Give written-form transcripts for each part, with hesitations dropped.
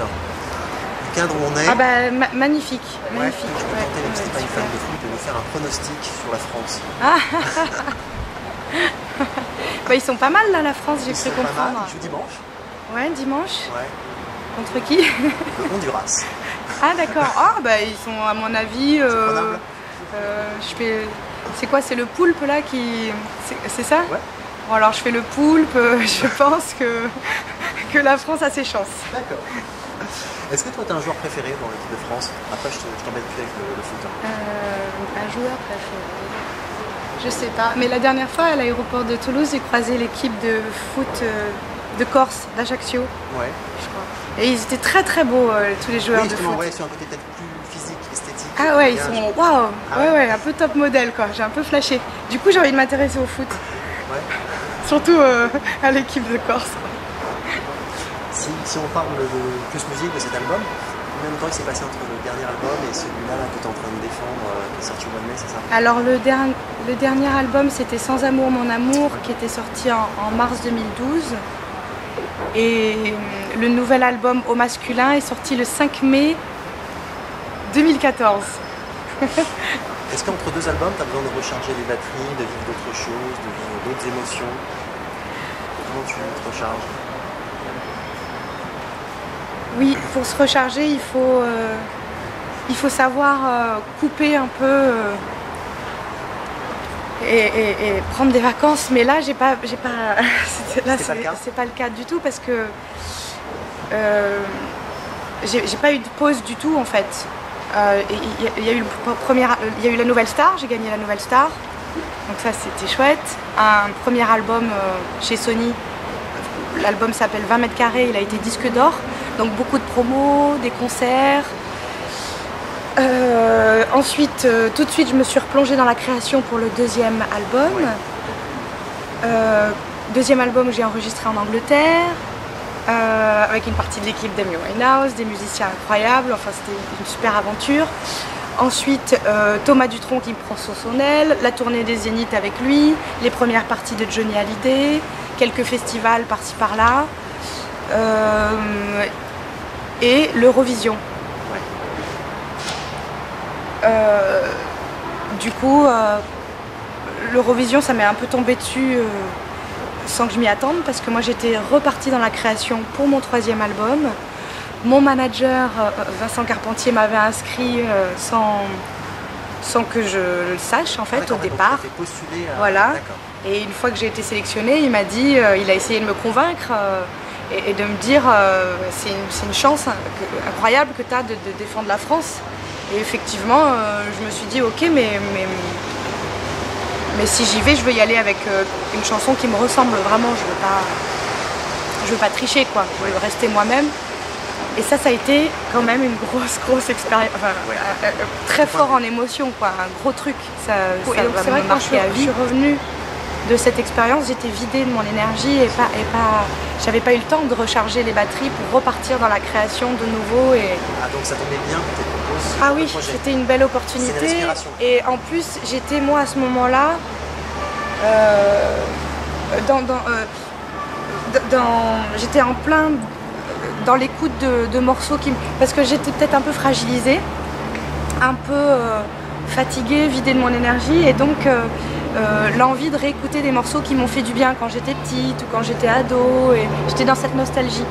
Du cadre où on est. Ah bah magnifique, Ouais, magnifique. je peux tenter, même si t'es pas une fan de foot, de nous faire un pronostic sur la France. Bah, ils sont pas mal là, la France, j'ai Ils cru sont pas mal, comprendre. ils jouent dimanche. Ouais, dimanche. Ouais. Contre qui? Le Honduras. Ah d'accord. Ah bah ils sont à mon avis. Prenable. Je fais. C'est quoi? C'est le poulpe là qui. C'est ça? Ouais. Bon alors je fais le poulpe. Je pense que la France a ses chances. D'accord. Est-ce que toi t'as un joueur préféré dans l'équipe de France? Après je t'embête plus avec le foot. Hein. Un joueur préféré. Je sais pas. Mais la dernière fois à l'aéroport de Toulouse, j'ai croisé l'équipe de foot de Corse, d'Ajaccio. Ouais. Je crois. Et ils étaient très très beaux tous les joueurs Oui, de justement, foot. ouais, sur un côté peut-être plus physique, esthétique. Ah ouais, ils bien, sont waouh, Ah ouais ouais. ouais, un peu top modèle quoi. J'ai un peu flashé. Du coup, j'ai envie de m'intéresser au foot, Ouais. surtout à l'équipe de Corse. Si on parle de plus musique de cet album, combien de temps il s'est passé entre le dernier album et celui-là là, que tu es en train de défendre, qui est sorti au mois de mai, c'est ça? Alors le dernier album, c'était Sans amour mon amour, qui était sorti en mars 2012. Et le nouvel album Au masculin est sorti le 5 mai 2014. Est-ce qu'entre deux albums, tu as besoin de recharger les batteries, de vivre d'autres choses, de vivre d'autres émotions? Comment tu te recharges? Oui, pour se recharger, il faut savoir couper un peu et prendre des vacances. Mais là, j'ai pas c'est pas le cas du tout parce que j'ai pas eu de pause du tout en fait. Il y a eu la Nouvelle Star, j'ai gagné la Nouvelle Star, donc ça c'était chouette. Un premier album chez Sony, l'album s'appelle 20 mètres carrés, il a été disque d'or, donc beaucoup de promos, des concerts. Ensuite, tout de suite, je me suis replongée dans la création pour le deuxième album. Deuxième album, j'ai enregistré en Angleterre, avec une partie de l'équipe d'Amy Winehouse, des musiciens incroyables, enfin c'était une super aventure. Ensuite, Thomas Dutronc qui me prend sous son aile, la tournée des Zéniths avec lui, les premières parties de Johnny Hallyday, quelques festivals par-ci par-là, et l'Eurovision. Du coup, l'Eurovision, ça m'est un peu tombé dessus sans que je m'y attende, parce que moi j'étais repartie dans la création pour mon troisième album. Mon manager, Vincent Carpentier, m'avait inscrit sans que je le sache en fait au départ. Voilà. Et une fois que j'ai été sélectionnée, il m'a dit, il a essayé de me convaincre et de me dire c'est une chance incroyable que tu as de défendre la France. Et effectivement, je me suis dit ok, mais si j'y vais, je veux y aller avec une chanson qui me ressemble vraiment. Je veux pas tricher quoi. Je veux rester moi-même. Et ça a été quand même une grosse expérience, enfin, très fort en émotion quoi, un gros truc. C'est vrai que quand je suis revenue de cette expérience, j'étais vidée de mon énergie et j'avais pas eu le temps de recharger les batteries pour repartir dans la création de nouveau. Ah donc ça tombait bien que tu proposes. Ah oui, c'était une belle opportunité. Et en plus, j'étais moi à ce moment-là j'étais en plein dans l'écoute de morceaux parce que j'étais peut-être un peu fragilisée, un peu fatiguée, vidée de mon énergie, et donc l'envie de réécouter des morceaux qui m'ont fait du bien quand j'étais petite ou quand j'étais ado, et j'étais dans cette nostalgie.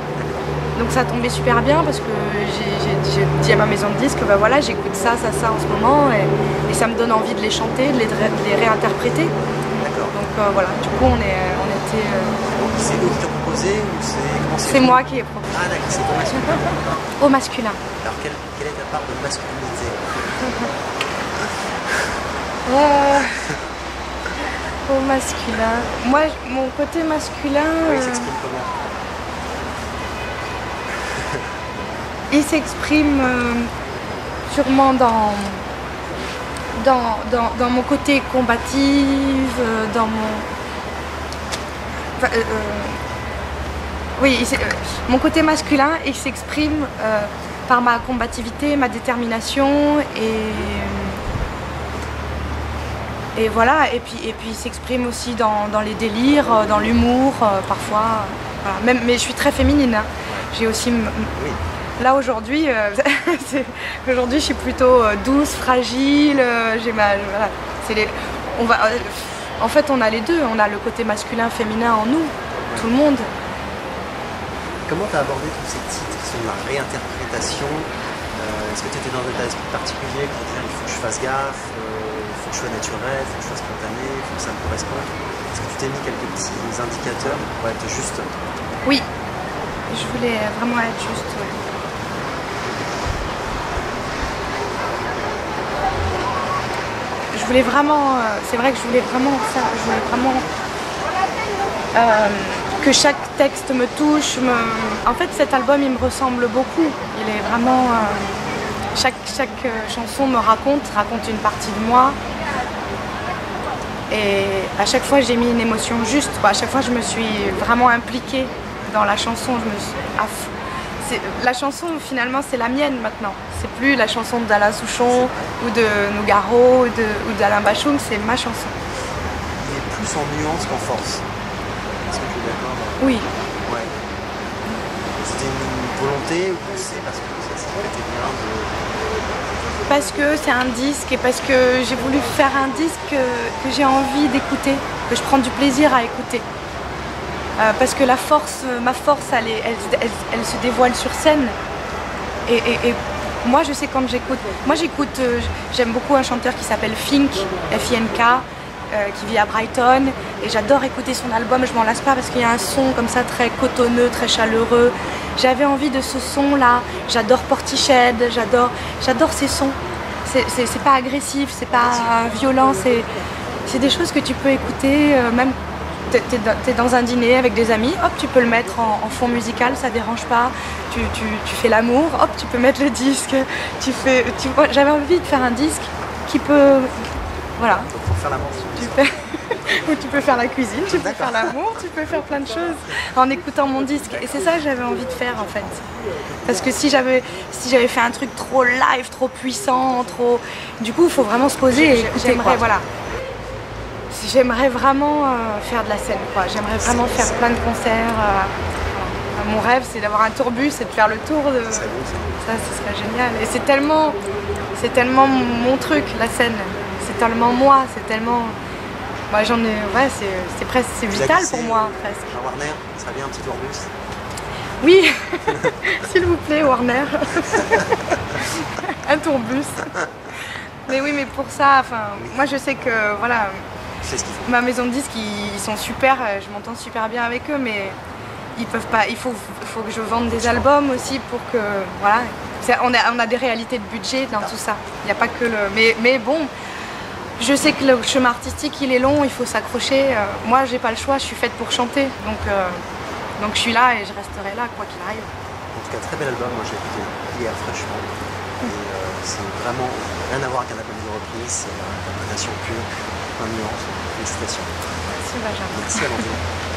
Donc ça tombait super bien parce que j'ai dit à ma maison de disques, bah voilà, j'écoute ça en ce moment, et ça me donne envie de les chanter, de les réinterpréter. Donc voilà, du coup on était... C'est eux qui t'ont proposé ou c'est moi qui ai proposé. Ah d'accord, c'est au masculin. Au masculin. Alors quelle est ta part de masculinité? Au masculin. Moi, mon côté masculin... Oui, il s'exprime comment? Il s'exprime sûrement dans mon côté combative, dans mon... oui, mon côté masculin, il s'exprime par ma combativité, ma détermination, et voilà, et puis il s'exprime aussi dans les délires, dans l'humour parfois. Voilà. Mais je suis très féminine, hein. J'ai aussi Là aujourd'hui, aujourd'hui je suis plutôt douce, fragile, voilà, en fait on a les deux, on a le côté masculin, féminin en nous, tout le monde. Comment tu as abordé tous ces titres qui sont de la réinterprétation? Est-ce que tu étais dans un état d'esprit particulier pour dire il faut que je fasse gaffe, il faut que je sois naturel, il faut que je sois spontané, il faut que ça me corresponde? Est-ce que tu t'es mis quelques petits indicateurs pour être juste? Oui, je voulais vraiment être juste. Ouais. Je voulais vraiment, c'est vrai que je voulais vraiment ça, je voulais vraiment que chaque texte me touche. En fait, cet album, il me ressemble beaucoup. Il est vraiment, chaque chanson me raconte une partie de moi. Et à chaque fois, j'ai mis une émotion juste. À chaque fois, je me suis vraiment impliquée dans la chanson. La chanson, finalement, c'est la mienne maintenant. C'est plus la chanson d'Alain Souchon ou de Nougaro ou d'Alain Bachung, c'est ma chanson. Il est plus en nuance qu'en force. Est-ce que tu es d'accord? Oui. Ouais. C'était une volonté ou c'est parce que ça s'est fait bien de... Parce que c'est un disque et parce que j'ai voulu faire un disque que j'ai envie d'écouter, que je prends du plaisir à écouter. Parce que ma force, elle se dévoile sur scène. Et moi, je sais quand j'écoute. Moi, j'aime beaucoup un chanteur qui s'appelle Fink, F-I-N-K, qui vit à Brighton. Et j'adore écouter son album, je m'en lasse pas parce qu'il y a un son comme ça très cotonneux, très chaleureux. J'avais envie de ce son-là. J'adore Portiched, j'adore ces sons. C'est pas agressif, c'est pas violent, c'est des choses que tu peux écouter, même t'es dans un dîner avec des amis, hop, tu peux le mettre en fond musical, ça dérange pas. Tu fais l'amour, hop, tu peux mettre le disque. J'avais envie de faire un disque qui peut, voilà. Pour faire l'amour. Ou tu peux faire la cuisine, tu peux faire l'amour, tu peux faire plein de choses en écoutant mon disque. Et c'est ça que j'avais envie de faire en fait. Parce que si j'avais fait un truc trop live, trop puissant, trop... Du coup, il faut vraiment se poser et écouter. J'aimerais vraiment faire de la scène, quoi. J'aimerais vraiment faire plein de concerts. Mon rêve, c'est d'avoir un tourbus et de faire le tour de... Ça, ce serait génial. Et c'est tellement mon truc, la scène. C'est tellement moi, c'est tellement... Bah, j'en ai... Ouais, c'est presque... C'est vital pour moi, presque. À Warner, ça serait bien un petit tourbus. Oui, s'il vous plaît, Warner. Un tourbus. Mais oui, mais pour ça, enfin, moi je sais que, voilà... C'est ce qu'il faut. Ma maison de disques, ils sont super, je m'entends super bien avec eux, mais ils peuvent pas. Il faut que je vende des albums aussi pour que, voilà. On a des réalités de budget dans tout ça. Il n'y a pas que le. Mais bon, je sais que le chemin artistique il est long, il faut s'accrocher. Moi, j'ai pas le choix, je suis faite pour chanter, donc je suis là et je resterai là quoi qu'il arrive. En tout cas, très bel album. Moi, j'ai écouté hier fraîchement. Et c'est vraiment rien à voir qu'un album de reprise. C'est une interprétation pure. Félicitations. Merci Benjamin. Merci Amandine.